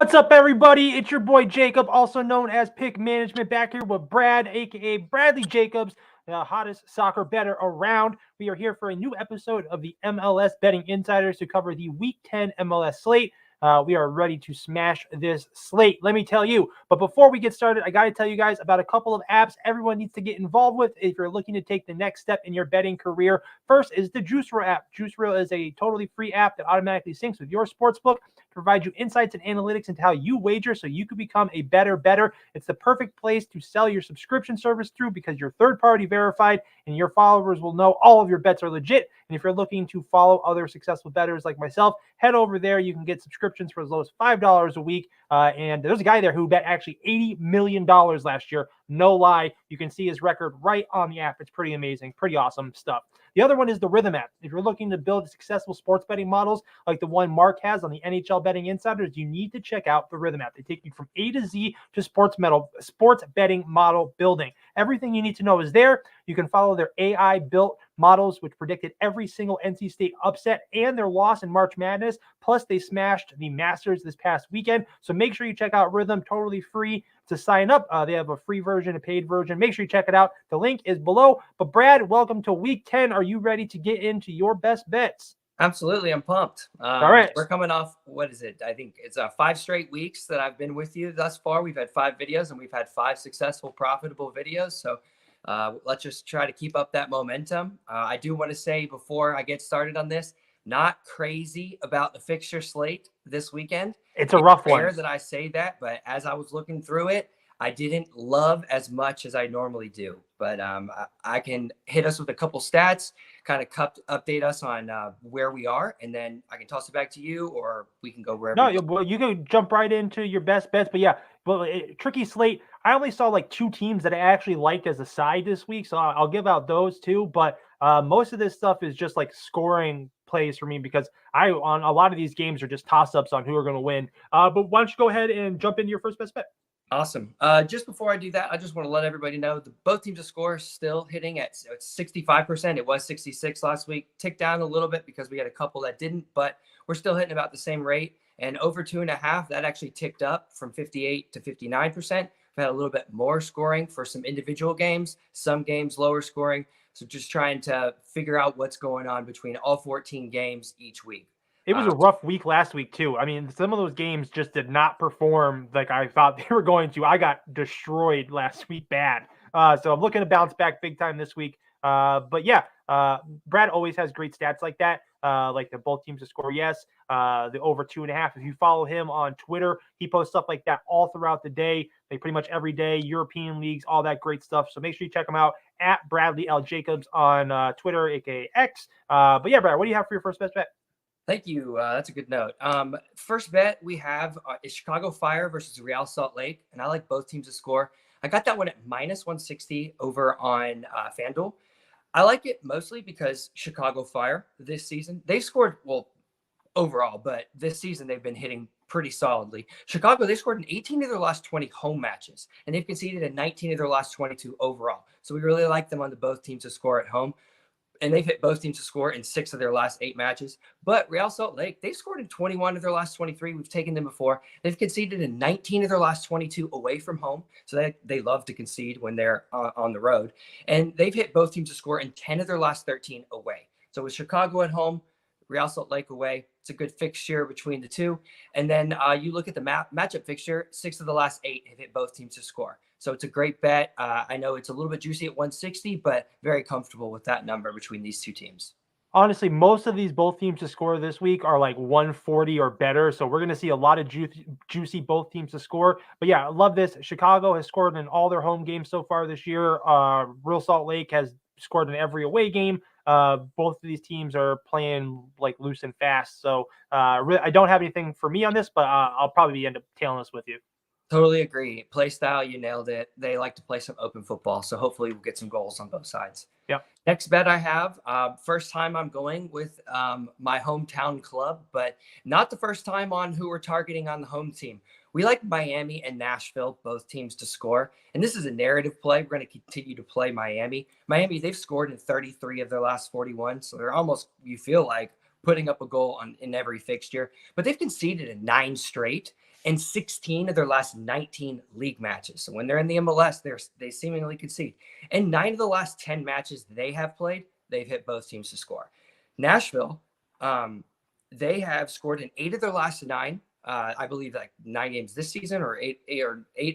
What's up, everybody? It's your boy Jacob, also known as Pick Management, back here with Brad, aka Bradley Jacobs, the hottest soccer bettor around. We are here for a new episode of the MLS Betting Insiders to cover the Week 10 MLS slate. We are ready to smash this slate, let me tell you. But before we get started, I got to tell you guys about a couple of apps everyone needs to get involved with if you're looking to take the next step in your betting career. First is the JuiceReel app. JuiceReel is a totally free app that automatically syncs with your sportsbook, provide you insights and analytics into how you wager so you can become a better bettor. It's the perfect place to sell your subscription service through because you're third-party verified and your followers will know all of your bets are legit. And if you're looking to follow other successful bettors like myself, head over there. You can get subscriptions for as low as $5 a week. And there's a guy there who bet actually $80 million last year. No lie. You can see his record right on the app. It's pretty amazing, pretty awesome stuff. The other one is the Rhythm app. If you're looking to build successful sports betting models like the one Mark has on the NHL Betting Insiders, you need to check out the Rhythm app. They take you from A to Z to sports betting model building. Everything you need to know is there. You can follow their AI-built models, which predicted every single NC State upset and their loss in March Madness. Plus, they smashed the Masters this past weekend. So make sure you check out Rhythm, totally free to sign up. They have a free version, a paid version. Make sure you check it out. The link is below. But Brad, welcome to Week 10. Are you ready to get into your best bets? Absolutely. I'm pumped. All right. We're coming off, what is it? I think it's 5 straight weeks that I've been with you thus far. We've had 5 videos and we've had 5 successful, profitable videos. So let's just try to keep up that momentum. I do want to say before I get started on this, not crazy about the fixture slate this weekend. It's a rough one. Rare that I say that, but as I was looking through it, I didn't love as much as I normally do. But I can hit us with a couple stats, kind of update us on where we are, and then I can toss it back to you, or we can go wherever. No, well, you can jump right into your best bets. But yeah, tricky slate. I only saw like 2 teams that I actually liked as a side this week, so I'll give out those 2. But most of this stuff is just like scoring plays for me because on a lot of these games are just toss-ups on who are going to win. But why don't you go ahead and jump into your first best bet? Awesome. Just before I do that, I just want to let everybody know both teams to score still hitting at 65%. It was 66 last week. Ticked down a little bit because we had a couple that didn't, but we're still hitting about the same rate. And over 2.5, that actually ticked up from 58 to 59%. We've had a little bit more scoring for some individual games, some games lower scoring. So just trying to figure out what's going on between all 14 games each week. It was a rough week last week, too. I mean, some of those games just did not perform like I thought they were going to. I got destroyed last week bad. So I'm looking to bounce back big time this week. But yeah, Brad always has great stats like that, like the both teams to score, yes, the over 2.5. If you follow him on Twitter, he posts stuff like that all throughout the day, like pretty much every day, European leagues, all that great stuff. So make sure you check him out at Bradley L. Jacobs on Twitter, aka X. But yeah, Brad, what do you have for your first best bet? Thank you. That's a good note. First bet we have is Chicago Fire versus Real Salt Lake, and I like both teams to score. I got that one at -160 over on FanDuel. I like it mostly because Chicago Fire this season, they scored, well, overall, but this season they've been hitting pretty solidly. Chicago, they scored in 18 of their last 20 home matches, and they've conceded in 19 of their last 22 overall. So we really like them on the both teams to score at home. And they've hit both teams to score in 6 of their last 8 matches. But Real Salt Lake, they've scored in 21 of their last 23. We've taken them before. They've conceded in 19 of their last 22 away from home. So they love to concede when they're on the road. And they've hit both teams to score in 10 of their last 13 away. So with Chicago at home, Real Salt Lake away, it's a good fixture between the two. And then you look at the matchup fixture, 6 of the last 8 have hit both teams to score. So it's a great bet. I know it's a little bit juicy at 160, but very comfortable with that number between these two teams. Honestly, most of these both teams to score this week are like 140 or better. So we're going to see a lot of juicy both teams to score. But yeah, I love this. Chicago has scored in all their home games so far this year. Real Salt Lake has scored in every away game. Both of these teams are playing like loose and fast. So I don't have anything for me on this, but I'll probably end up tailing this with you. Totally agree. Play style, you nailed it. They like to play some open football, so hopefully we'll get some goals on both sides. Yep. Next bet I have, first time I'm going with my hometown club, but not the first time on who we're targeting on the home team. We like Miami and Nashville, both teams to score. And this is a narrative play. We're going to continue to play Miami. Miami, they've scored in 33 of their last 41, so they're almost, you feel like, putting up a goal in every fixture. But they've conceded in 9 straight. in 16 of their last 19 league matches. So when they're in the MLS, they seemingly concede. In 9 of the last 10 matches they have played, they've hit both teams to score. Nashville, they have scored in 8 of their last 9. I believe like 9 games this season, or eight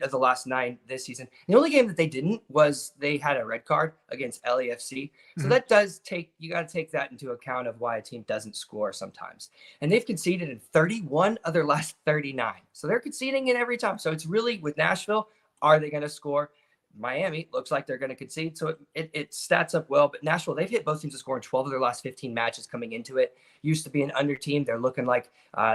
of the last 9 this season. The only game that they didn't was they had a red card against LAFC. So that does you got to take that into account of why a team doesn't score sometimes. And they've conceded in 31 of their last 39. So they're conceding in every time. So it's really with Nashville, are they going to score? Miami looks like they're going to concede, so it stats up well. But Nashville, they've hit both teams to score in 12 of their last 15 matches coming into it. Used to be an under team. They're looking like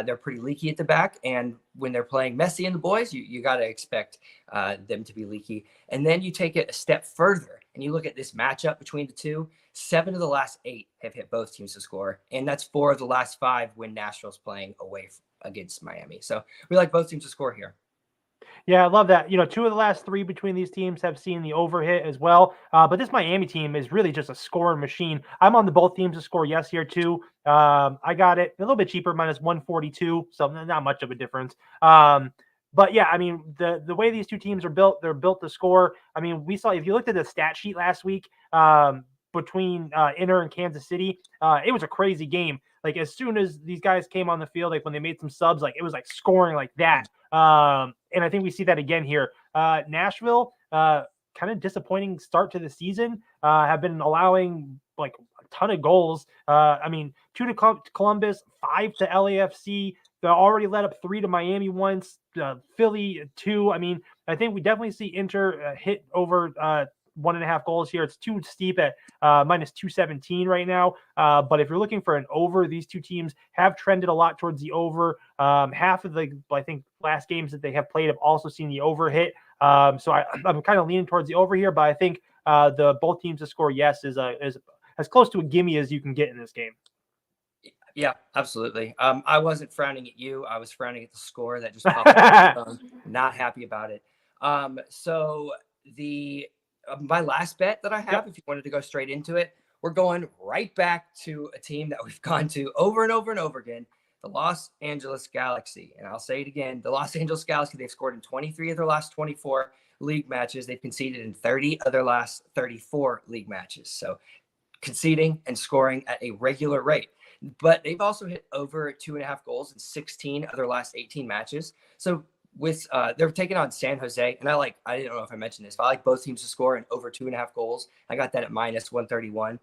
they're pretty leaky at the back. And when they're playing Messi and the boys, you got to expect them to be leaky. And then you take it a step further and you look at this matchup between the two. 7 of the last 8 have hit both teams to score. And that's 4 of the last 5 when Nashville's playing away against Miami. So we like both teams to score here. Yeah, I love that. 2 of the last 3 between these teams have seen the over hit as well. But this Miami team is really just a scoring machine. I'm on the both teams to score yes here too. I got it a little bit cheaper, minus 142, so not much of a difference. But yeah, I mean, the way these two teams are built, they're built to score. I mean, we saw, if you looked at the stat sheet last week, between Inter and Kansas City, it was a crazy game. Like as soon as these guys came on the field, like when they made some subs, like it was like scoring like that. And I think we see that again here. Nashville, kind of disappointing start to the season, have been allowing like a ton of goals. I mean, 2 to Columbus, 5 to LAFC. They already let up 3 to Miami once, Philly 2. I mean, I think we definitely see Inter hit over 1.5 goals here. It's too steep at minus 217 right now. But if you're looking for an over, these two teams have trended a lot towards the over. Half of the, I think, last games that they have played have also seen the over hit. So I'm kind of leaning towards the over here, but I think the both teams to score yes is as close to a gimme as you can get in this game. Yeah, absolutely. I wasn't frowning at you. I was frowning at the score that just popped up. Not happy about it. So my last bet that I have, if you wanted to go straight into it, we're going right back to a team that we've gone to over and over and over again, the Los Angeles Galaxy. And I'll say it again, the Los Angeles Galaxy, they've scored in 23 of their last 24 league matches. They've conceded in 30 of their last 34 league matches. So conceding and scoring at a regular rate. But they've also hit over 2.5 goals in 16 of their last 18 matches. So with they're taking on San Jose, and I don't know if I mentioned this, but I like both teams to score in over 2.5 goals. I got that at minus 131.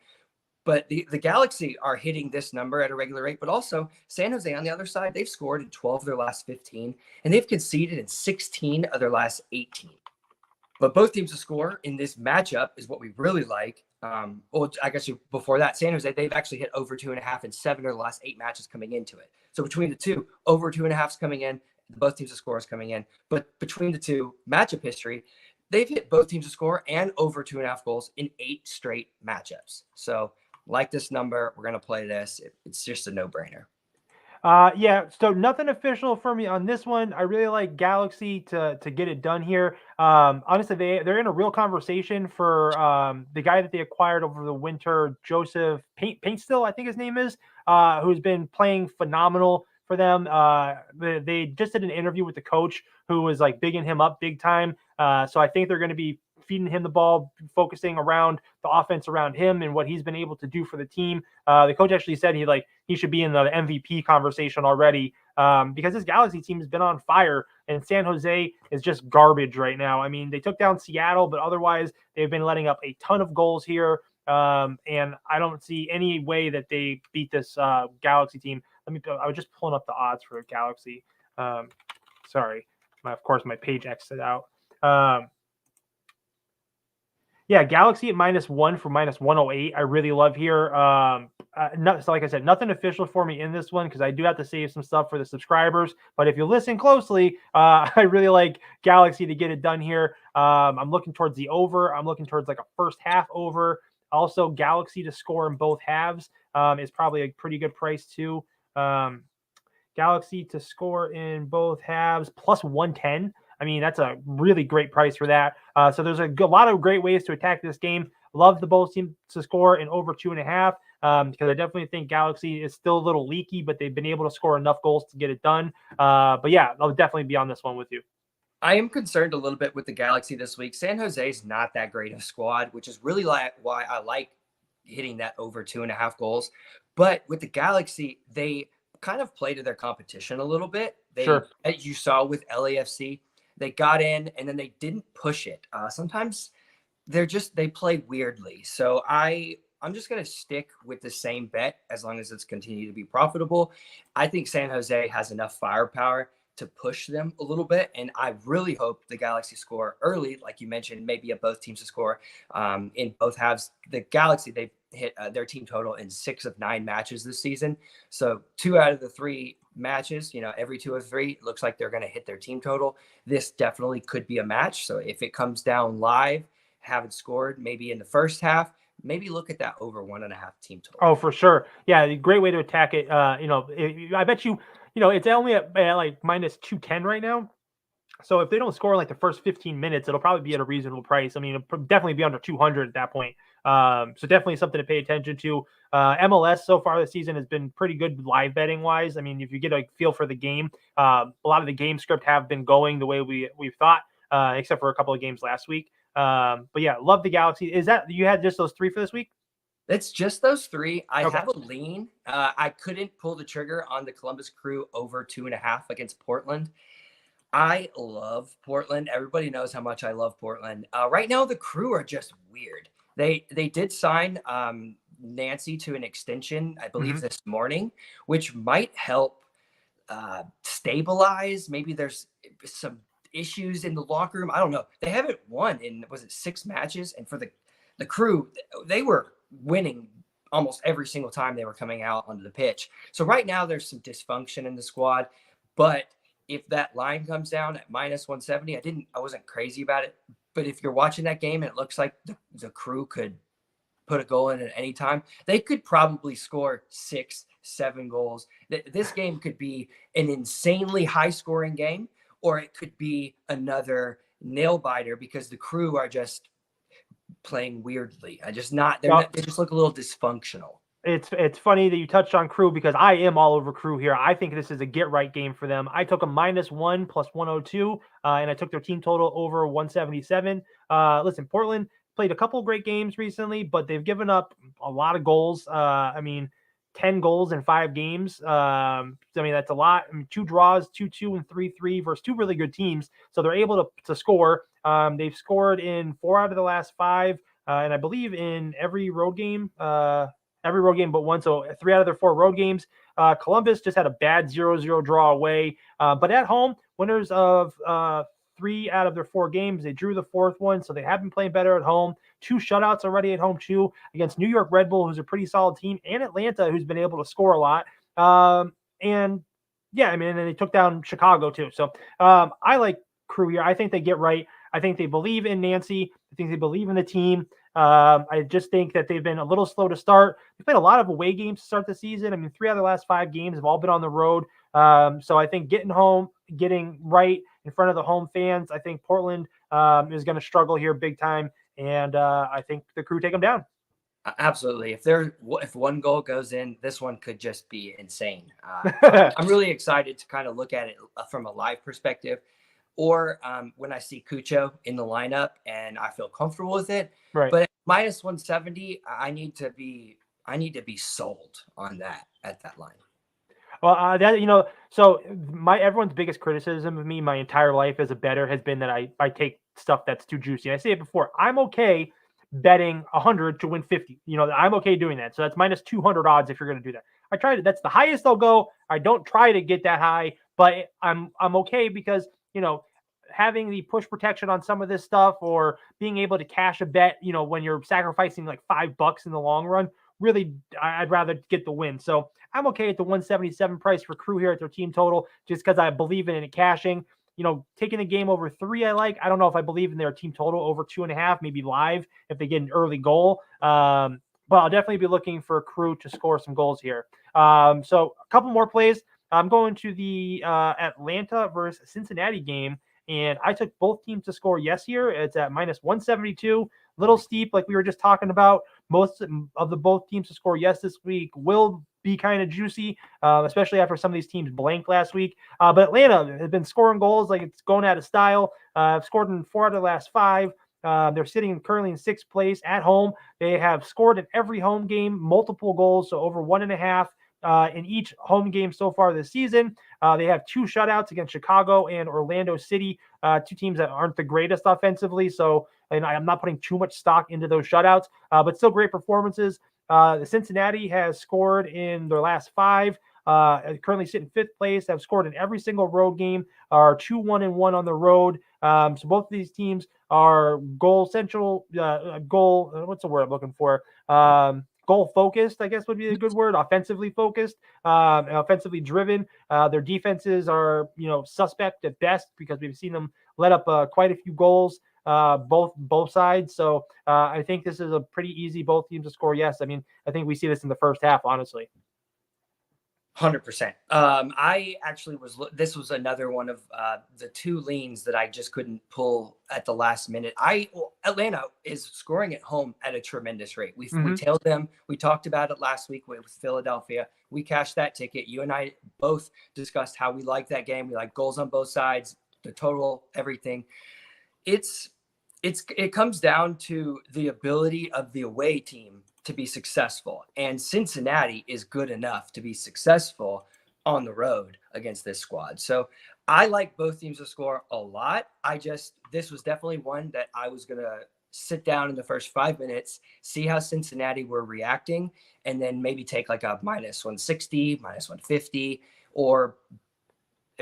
But the Galaxy are hitting this number at a regular rate, but also San Jose on the other side, they've scored in 12 of their last 15, and they've conceded in 16 of their last 18. But both teams to score in this matchup is what we really like. Well, I guess before that, San Jose, they've actually hit over 2.5 in 7 of the last 8 matches coming into it. So between the two, over 2.5 is coming in, both teams to score is coming in. But between the two, matchup history, they've hit both teams to score and over 2.5 goals in 8 straight matchups. So like this number, we're going to play this. It's just a no-brainer. Yeah, so nothing official for me on this one. I really like Galaxy to get it done here. Honestly, they're in a real conversation for the guy that they acquired over the winter, Joseph Paintstill, I think his name is, who's been playing phenomenal for them. They just did an interview with the coach who was like bigging him up big time. So I think they're going to be feeding him the ball, focusing around the offense around him and what he's been able to do for the team. The coach actually said he should be in the MVP conversation already because this Galaxy team has been on fire, and San Jose is just garbage right now. I mean, they took down Seattle, but otherwise they've been letting up a ton of goals here. And I don't see any way that they beat this Galaxy team. I was just pulling up the odds for Galaxy. Sorry. Of course, my page exited out. Yeah, Galaxy at -1 for -108. I really love here. So like I said, nothing official for me in this one because I do have to save some stuff for the subscribers. But if you listen closely, I really like Galaxy to get it done here. I'm looking towards the over. I'm looking towards like a first half over. Also, Galaxy to score in both halves is probably a pretty good price too. Galaxy to score in both halves plus 110. I mean, that's a really great price for that. So there's a lot of great ways to attack this game. love the both teams to score in over 2.5. Because I definitely think Galaxy is still a little leaky, but they've been able to score enough goals to get it done. But yeah, I'll definitely be on this one with you. I am concerned a little bit with the Galaxy this week. San Jose is not that great of a squad, which is really why I like hitting that over 2.5 goals. But with the Galaxy, they kind of play to their competition a little bit. Sure. As you saw with LAFC, they got in and then they didn't push it. Sometimes they play weirdly. So I'm just going to stick with the same bet as long as it's continued to be profitable. I think San Jose has enough firepower to push them a little bit. And I really hope the Galaxy score early, like you mentioned, maybe both teams to score in both halves. The Galaxy, they've hit their team total in 6 of 9 matches this season. So 2 out of the 3 matches, every 2 of 3, it looks like they're going to hit their team total. This definitely could be a match. So if it comes down live, haven't scored, maybe in the first half, maybe look at that over 1.5 team total. Oh, for sure. Yeah, great way to attack it. I bet you, it's only at like minus 210 right now. So if they don't score like the first 15 minutes, it'll probably be at a reasonable price. I mean, it'll definitely be under 200 at that point. So definitely something to pay attention to. MLS so far this season has been pretty good live betting wise. I mean, if you get a feel for the game, a lot of the game script have been going the way we've thought, except for a couple of games last week. But yeah, love the Galaxy. Is that you had just those 3 for this week? It's just those 3. I Okay. have a lean. I couldn't pull the trigger on the Columbus Crew over 2.5 against Portland. I love Portland. Everybody knows how much I love Portland. Right now, the Crew are just weird. They did sign Nancy to an extension, I believe, this morning, which might help stabilize. Maybe there's some issues in the locker room. I don't know. They haven't won in, was it 6 matches? And for the Crew, they were winning almost every single time they were coming out onto the pitch. So right now there's some dysfunction in the squad, but if that line comes down at minus 170, I wasn't crazy about it, but if you're watching that game and it looks like the Crew could put a goal in at any time, they could probably score 6-7 goals. This game could be an insanely high scoring game, or it could be another nail biter because the Crew are just playing weirdly. They just look a little dysfunctional. It's funny that you touched on Crew because I am all over Crew here. I think this is a get right game for them. I took a -1 plus 102, and I took their team total over 177. Listen, Portland played a couple of great games recently, but they've given up a lot of goals. 10 goals in 5 games. That's a lot. 2 draws, 2-2 and 3-3 versus 2 really good teams. So they're able to score. They've scored in 4 out of the last 5, and I believe in every road game but 1. So 3 out of their 4 road games. Columbus just had a bad 0-0 draw away. But at home, winners of 3 out of their 4 games. They drew the 4th one, so they have been playing better at home. 2 shutouts already at home, too, against New York Red Bull, who's a pretty solid team, and Atlanta, who's been able to score a lot. And they took down Chicago, too. So I like Crew here. I think they get right. I think they believe in Nancy. I think they believe in the team. I just think that they've been a little slow to start. They played a lot of away games to start the season. 3 out of the last 5 games have all been on the road. So I think getting right in front of the home fans, I think Portland is going to struggle here big time. And I think the Crew take them down. Absolutely. If 1 goal goes in, this one could just be insane. I'm really excited to kind of look at it from a live perspective. Or when I see Cucho in the lineup and I feel comfortable with it. Right. But at minus 170, I need to be sold on that at that line. Well, so everyone's biggest criticism of me my entire life as a bettor has been that I take stuff that's too juicy. And I say it before, I'm okay betting 100 to win 50. I'm okay doing that. So that's minus 200 odds if you're going to do that. I tried it. That's the highest I'll go. I don't try to get that high, but I'm okay because having the push protection on some of this stuff or being able to cash a bet, when you're sacrificing like $5 in the long run, really, I'd rather get the win. So I'm okay at the 177 price for Crew here at their team total, just because I believe in it cashing. Taking the game over 3, I like. I don't know if I believe in their team total over 2.5, maybe live if they get an early goal. But I'll definitely be looking for Crew to score some goals here. So a couple more plays. I'm going to the Atlanta versus Cincinnati game. And I took both teams to score yes here. It's at minus 172. little steep, like we were just talking about. Most of the both teams to score yes this week will be kind of juicy, especially after some of these teams blanked last week. But Atlanta has been scoring goals like it's going out of style. Scored in 4 out of the last 5. They're sitting currently in 6th place at home. They have scored in every home game, multiple goals, so over 1.5 in each home game so far this season. They have 2 shutouts against Chicago and Orlando City, 2 teams that aren't the greatest offensively. So, and I'm not putting too much stock into those shutouts, but still great performances. The Cincinnati has scored in their last 5. Currently sit in 5th place. Have scored in every single road game. Are 2-1-1 on the road. So both of these teams are goal central. Goal. What's the word I'm looking for? Goal focused, I guess would be a good word. Offensively focused, offensively driven. Their defenses are, suspect at best because we've seen them let up quite a few goals, both sides. So I think this is a pretty easy both teams to score. Yes, I mean I think we see this in the first half, honestly. 100%. This was another one of the 2 leans that I just couldn't pull at the last minute. Atlanta is scoring at home at a tremendous rate. We tailed them. We talked about it last week with Philadelphia. We cashed that ticket. You and I both discussed how we like that game. We like goals on both sides, the total, everything. It comes down to the ability of the away team to be successful. And Cincinnati is good enough to be successful on the road against this squad. So I like both teams to score a lot. This was definitely one that I was going to sit down in the first 5 minutes, see how Cincinnati were reacting, and then maybe take like a -160, -150, or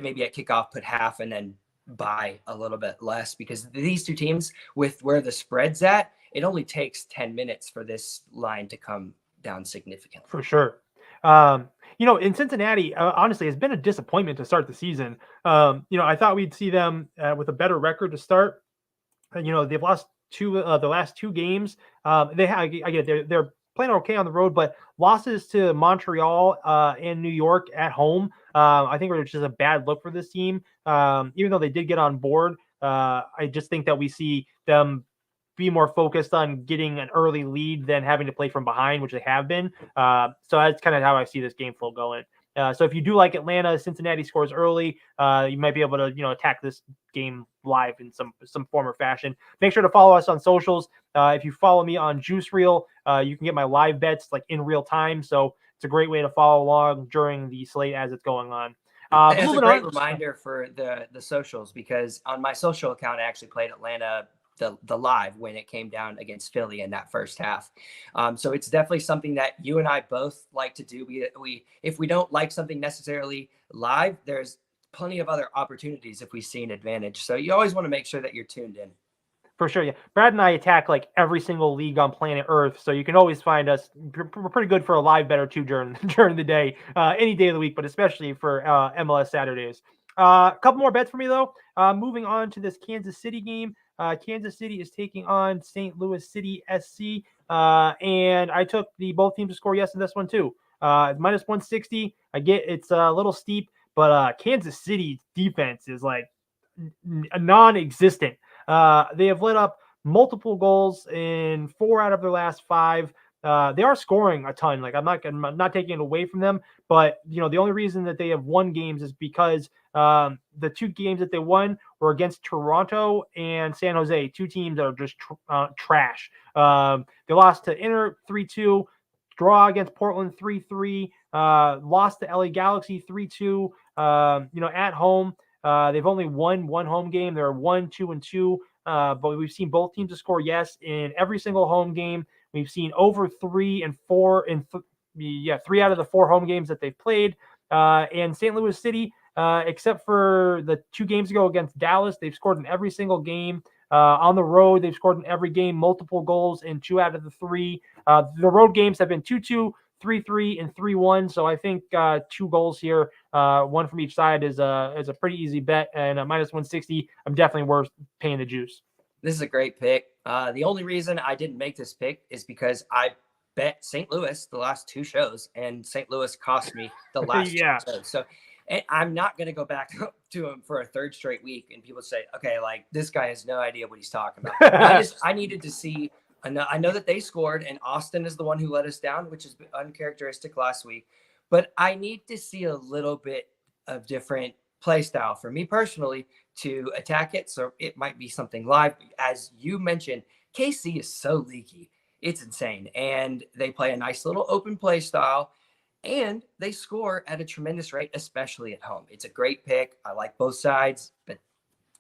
maybe at kickoff put half and then buy a little bit less, because these 2 teams, with where the spread's at, it only takes 10 minutes for this line to come down significantly. For sure. In Cincinnati, honestly, it's been a disappointment to start the season. I thought we'd see them with a better record to start. They've lost the last 2 games. They're playing okay on the road, but losses to Montreal and New York at home, I think are just a bad look for this team. Even though they did get on board, I just think that we see them be more focused on getting an early lead than having to play from behind, which they have been. So that's kind of how I see this game flow going. So if you do like Atlanta, Cincinnati scores early, you might be able to, attack this game live in some form or fashion. Make sure to follow us on socials. If you follow me on Juice Reel, you can get my live bets like in real time. So it's a great way to follow along during the slate as it's going on. It's a great reminder for the socials, because on my social account, I actually played Atlanta the live when it came down against Philly in that first half. So it's definitely something that you and I both like to do. We if we don't like something necessarily live, there's plenty of other opportunities if we see an advantage. So you always want to make sure that you're tuned in. For sure, yeah. Brad and I attack like every single league on planet Earth, so you can always find us. We're pretty good for a live bet or 2 during the day, any day of the week, but especially for MLS Saturdays. A couple more bets for me though. Moving on to this Kansas City game. Kansas City is taking on St. Louis City SC, and I took both teams to score yes in this one too. -160. I get it's a little steep, but Kansas City defense is like non-existent. They have let up multiple goals in 4 out of their last 5. They are scoring a ton. Like I'm not taking it away from them, but the only reason that they have won games is because the 2 games that they won were against Toronto and San Jose, 2 teams that are just trash. They lost to Inter 3-2, draw against Portland 3-3, lost to LA Galaxy 3-2. At home, they've only won 1 home game. They're 1-2-2. But we've seen both teams to score yes in every single home game. We've seen over 3 and 4 in 3 out of the 4 home games that they've played. And St. Louis City, except for the 2 games ago against Dallas, they've scored in every single game. On the road, they've scored in every game, multiple goals in 2 out of the 3. The road games have been 2-2, 3-3, and 3-1. So I think 2 goals here, 1 from each side is a pretty easy bet. And -160, I'm definitely worth paying the juice. This is a great pick. The only reason I didn't make this pick is because I bet St. Louis the last 2 shows, and St. Louis cost me the last 2 shows. So I'm not going to go back to him for a 3rd straight week, and people say, okay, like this guy has no idea what he's talking about. I needed to see I know that they scored, and Austin is the one who let us down, which is uncharacteristic last week. But I need to see a little bit of different play style for me personally to attack it. So it might be something live. As you mentioned, KC is so leaky. It's insane. And they play a nice little open play style, and they score at a tremendous rate, especially at home. It's a great pick. I like both sides, but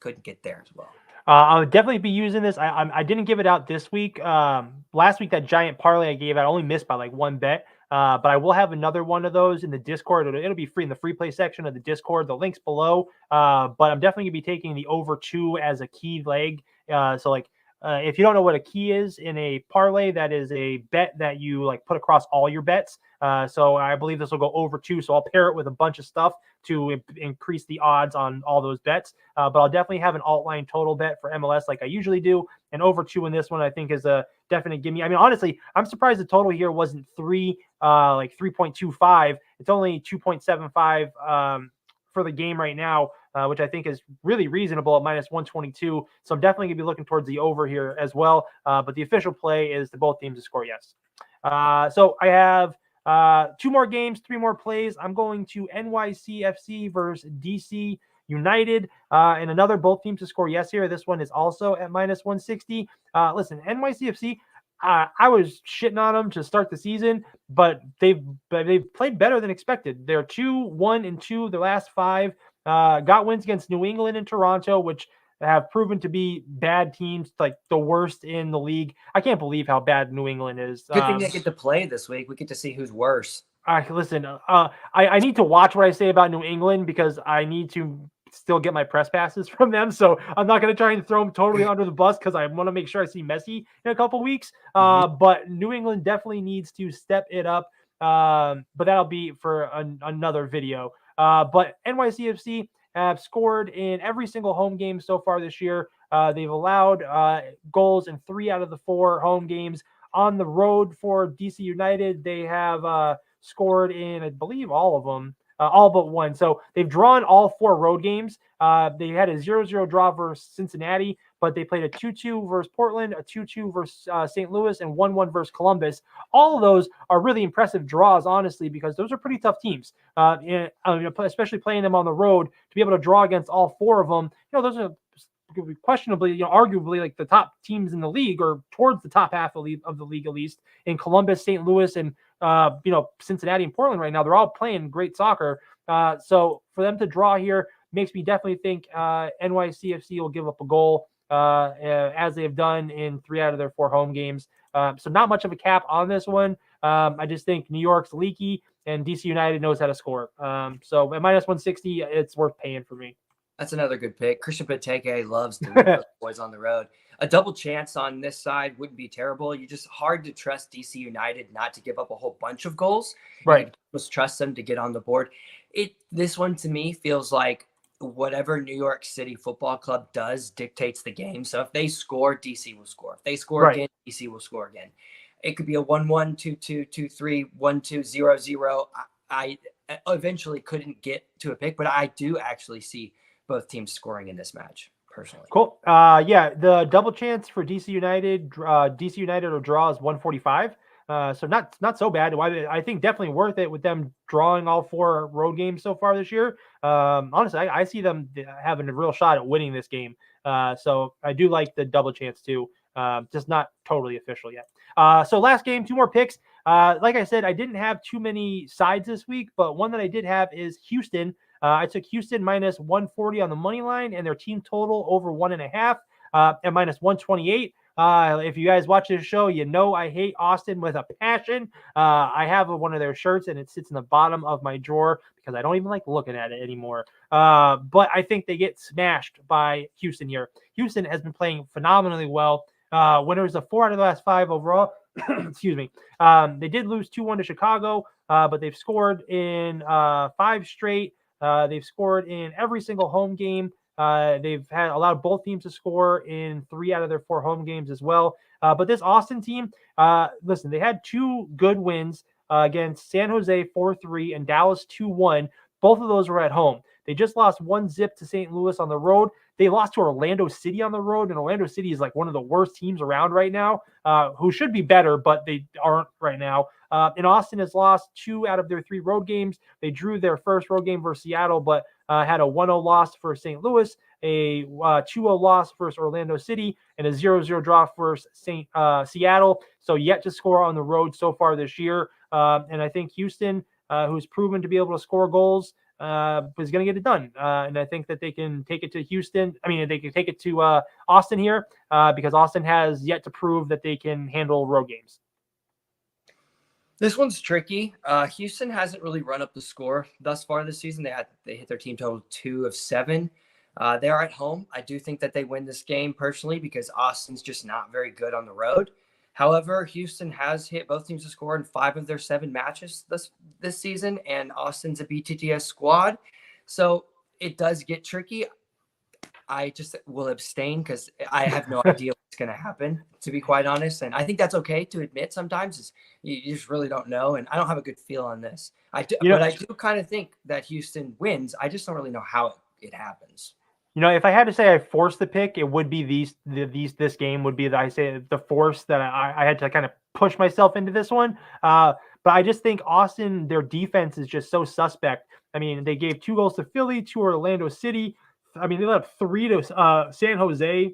couldn't get there as well. I would definitely be using this. I didn't give it out this week. Last week, that giant parlay I gave out, I only missed by like one bet. But I will have another one of those in the Discord. It'll be free in the free play section of the Discord. The link's below. But I'm definitely gonna be taking the over 2 as a key leg. If you don't know what a key is in a parlay, that is a bet that you like put across all your bets. So I believe this will go over 2. So I'll pair it with a bunch of stuff to increase the odds on all those bets. But I'll definitely have an alt line total bet for MLS like I usually do. And over 2 in this one, I think is a definite gimme. I mean, honestly, I'm surprised the total here wasn't 3.25. It's only 2.75 for the game right now, which I think is really reasonable at minus 122. So I'm definitely going to be looking towards the over here as well. But the official play is the both teams to score yes. So I have 2 more games, 3 more plays. I'm going to NYC FC versus DC United, and another both teams to score yes here. This one is also at minus 160. Listen, NYC FC, I was shitting on them to start the season, but they've played better than expected. They're 2-1-2 the last 5. Got wins against New England and Toronto, which have proven to be bad teams, like the worst in the league. I can't believe how bad New England is. Good thing they get to play this week. We get to see who's worse. Listen, I need to watch what I say about New England because I need to still get my press passes from them. So I'm not going to try and throw them totally under the bus because I want to make sure I see Messi in a couple weeks. But New England definitely needs to step it up. But that'll be for another video. But NYCFC have scored in every single home game so far this year. They've allowed goals in 3 out of the 4 home games. On the road for DC United, they have scored in, I believe, all of them. All but one. So they've drawn all 4 road games. They had a 0-0 draw versus Cincinnati, but they played a 2-2 versus Portland, a 2-2 versus St. Louis, and 1-1 versus Columbus. All of those are really impressive draws, honestly, because those are pretty tough teams. Especially playing them on the road, to be able to draw against all 4 of them. Those are questionably, arguably like the top teams in the league, or towards the top half of the league, at least in Columbus, St. Louis, and Cincinnati and Portland right now. They're all playing great soccer. So for them to draw here makes me definitely think NYCFC will give up a goal, as they have done in 3 out of their 4 home games. So not much of a cap on this one. I just think New York's leaky and DC United knows how to score. So at minus 160, it's worth paying for me. That's another good pick. Christian Benteke loves to lead those boys on the road. A double chance on this side wouldn't be terrible. You're just hard to trust DC United not to give up a whole bunch of goals. Right. You just trust them to get on the board. This one to me feels like whatever New York City Football Club does dictates the game. So if they score, DC will score. If they score again, DC will score again. It could be a 1-1, 2-2, 2-3, 1-2, 0-0. I eventually couldn't get to a pick, but I do actually see both teams scoring in this match, personally. Cool. The double chance for DC United or draw is 145. So not so bad. I think definitely worth it with them drawing all 4 road games so far this year. Honestly, I see them having a real shot at winning this game. So I do like the double chance too. Just not totally official yet. So last game, 2 more picks. Like I said, I didn't have too many sides this week, but one that I did have is Houston. I took Houston minus 140 on the money line and their team total over 1.5 at minus 128. If you guys watch this show, you know I hate Austin with a passion. I have one of their shirts and it sits in the bottom of my drawer because I don't even like looking at it anymore. But I think they get smashed by Houston here. Houston has been playing phenomenally well. Winners of 4 out of the last 5 overall. Excuse me. They did lose 2-1 to Chicago, but they've scored in 5 straight. They've scored in every single home game. They've allowed both teams to score in 3 out of their 4 home games as well. But this Austin team, listen, they had 2 good wins against San Jose 4-3 and Dallas 2-1. Both of those were at home. They just lost 1-0 to St. Louis on the road. They lost to Orlando City on the road, and Orlando City is like one of the worst teams around right now, who should be better, but they aren't right now. And Austin has lost 2 out of their 3 road games. They drew their first road game versus Seattle, but had a 1-0 loss for St. Louis, a 2-0 loss versus Orlando City, and a 0-0 draw versus Seattle. So yet to score on the road so far this year. And I think Houston, who's proven to be able to score goals, is going to get it done. And I think that they can take it to Houston. I mean, they can take it to Austin here because Austin has yet to prove that they can handle road games. This one's tricky. Houston hasn't really run up the score thus far this season. They hit their team total 2 of 7. They are at home. I do think that they win this game personally because Austin's just not very good on the road. However, Houston has hit both teams to score in 5 of their 7 matches this season, and Austin's a BTTS squad. So it does get tricky. I just will abstain because I have no idea what's going to happen, to be quite honest. And I think that's okay to admit sometimes. Is you just really don't know, and I don't have a good feel on this. But I do kind of think that Houston wins. I just don't really know how it happens. If I had to say I forced the pick, it would be this game would be the force that I had to kind of push myself into this one. But I just think Austin, their defense is just so suspect. I mean, they gave 2 goals to Philly, 2 to Orlando City. I mean, they let up 3 to San Jose,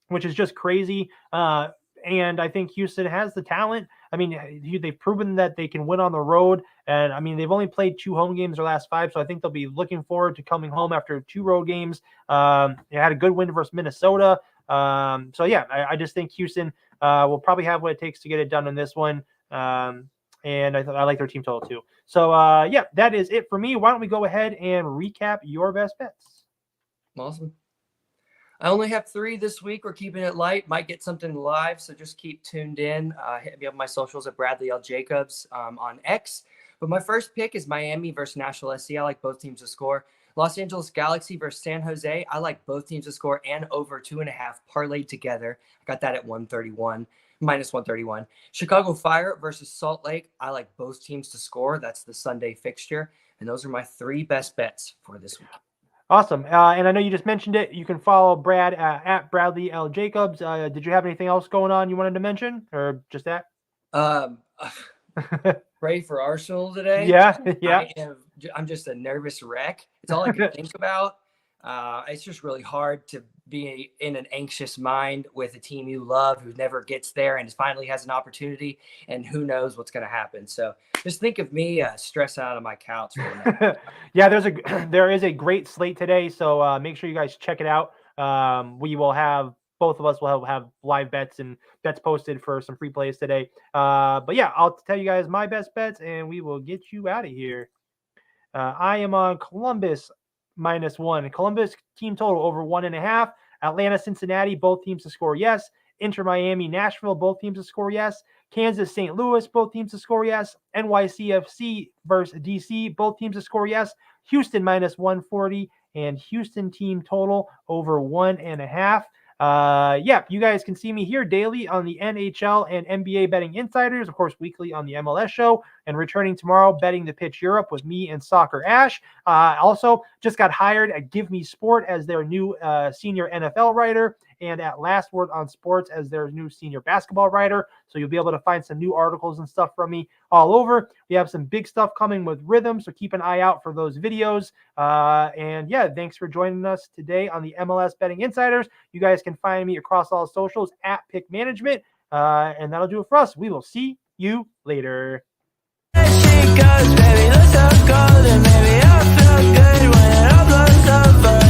which is just crazy. And I think Houston has the talent. I mean, they've proven that they can win on the road. And I mean, they've only played 2 home games their last 5. So I think they'll be looking forward to coming home after 2 road games. They had a good win versus Minnesota. So yeah, I just think Houston will probably have what it takes to get it done in this one. And I like their team total too. So yeah, that is it for me. Why don't we go ahead and recap your best bets? Awesome. I only have 3 this week. We're keeping it light. Might get something live, so just keep tuned in. Hit me up on my socials at Bradley L. Jacobs on X. But my first pick is Miami versus Nashville SC. I like both teams to score. Los Angeles Galaxy versus San Jose. I like both teams to score and over 2.5 parlayed together. I got that at minus 131. Chicago Fire versus Salt Lake. I like both teams to score. That's the Sunday fixture. And those are my 3 best bets for this week. Awesome. And I know you just mentioned it. You can follow Brad at Bradley L. Jacobs. Did you have anything else going on you wanted to mention, or just that? Pray for Arsenal today. Yeah. I'm just a nervous wreck. It's all I can think about. It's just really hard to be in an anxious mind with a team you love who never gets there and finally has an opportunity, and who knows what's going to happen. So just think of me stressed out on my couch. Yeah, there is a great slate today, so make sure you guys check it out. Both of us will have live bets and bets posted for some free plays today. But yeah, I'll tell you guys my best bets, and we will get you out of here. I am on Columbus -1. Columbus team total over 1.5. Atlanta, Cincinnati, both teams to score yes. Inter Miami, Nashville, both teams to score yes. Kansas, St. Louis, both teams to score yes. NYC FC versus DC, both teams to score yes. Houston -140 and Houston team total over 1.5. Yeah, you guys can see me here daily on the NHL and NBA Betting Insiders, of course, weekly on the MLS show, and returning tomorrow, Betting the Pitch Europe with me and Soccer Ash. Also, just got hired at Give Me Sport as their new senior NFL writer, and at Last Word on Sports as their new senior basketball writer. So you'll be able to find some new articles and stuff from me all over. We have some big stuff coming with Rhythm, so keep an eye out for those videos. And yeah, thanks for joining us today on the MLS Betting Insiders. You guys can find me across all socials at Pick Management. And that'll do it for us. We will see you later. She goes, baby, looks so golden. Maybe I feel good when it all blows over.